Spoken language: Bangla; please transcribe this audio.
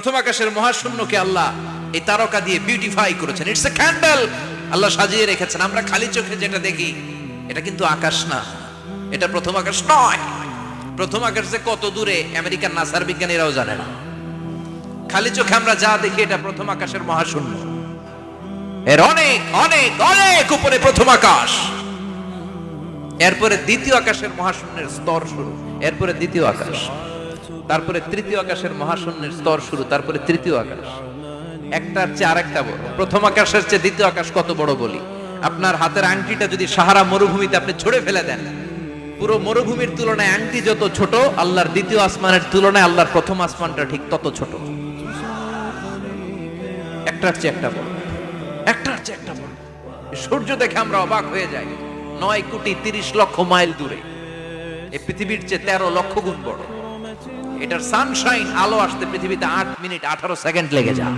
প্রথম আকাশের মহাশূন্যকে আল্লাহ এই তারকা দিয়ে বিউটিফাই করেছেন। ইটস এ ক্যান্ডেল, আল্লাহ সাজিয়ে রেখেছেন। আমরা খালি চোখে যেটা দেখি এটা কিন্তু আকাশ না, এটা প্রথম আকাশ নয়। প্রথম আকাশ যে কত দূরে আমেরিকার নাসার বিজ্ঞানীরাও জানে না। খালি চোখে আমরা যা দেখি এটা প্রথম আকাশের মহাশূন্য, এর অনেক অনেক অনেক উপরে প্রথম আকাশ। এরপরে দ্বিতীয় আকাশের মহাশূন্যের স্তর শুরু, এরপরে দ্বিতীয় আকাশ, তারপরে তৃতীয় আকাশের মহাশূন্যের স্তর শুরু, তারপরে তৃতীয় আকাশ। একটার চেয়ে আরেকটা বড়। প্রথম আকাশের চেয়ে দ্বিতীয় আকাশ কত বড় বলি, আপনার হাতের আংটিটা যদি সাহারা মরুভূমিতে আপনি ছুঁড়ে ফেলে দেন, পুরো মরুভূমির তুলনায় আংটি যত ছোট, আল্লাহর দ্বিতীয় আসমানের তুলনায় আল্লাহর প্রথম আসমানটা ঠিক তত ছোট। একটার চেয়ে একটা বড়, একটার চেয়ে একটা বড়। সূর্য দেখে আমরা অবাক হয়ে যাই, 9,30,00,000 মাইল দূরে। এই পৃথিবীর চেয়ে 13 লক্ষ গুণ বড়। এটার সানশাইন, আলো আসতে পৃথিবীতে 8 মিনিট 18 সেকেন্ড লেগে যায়।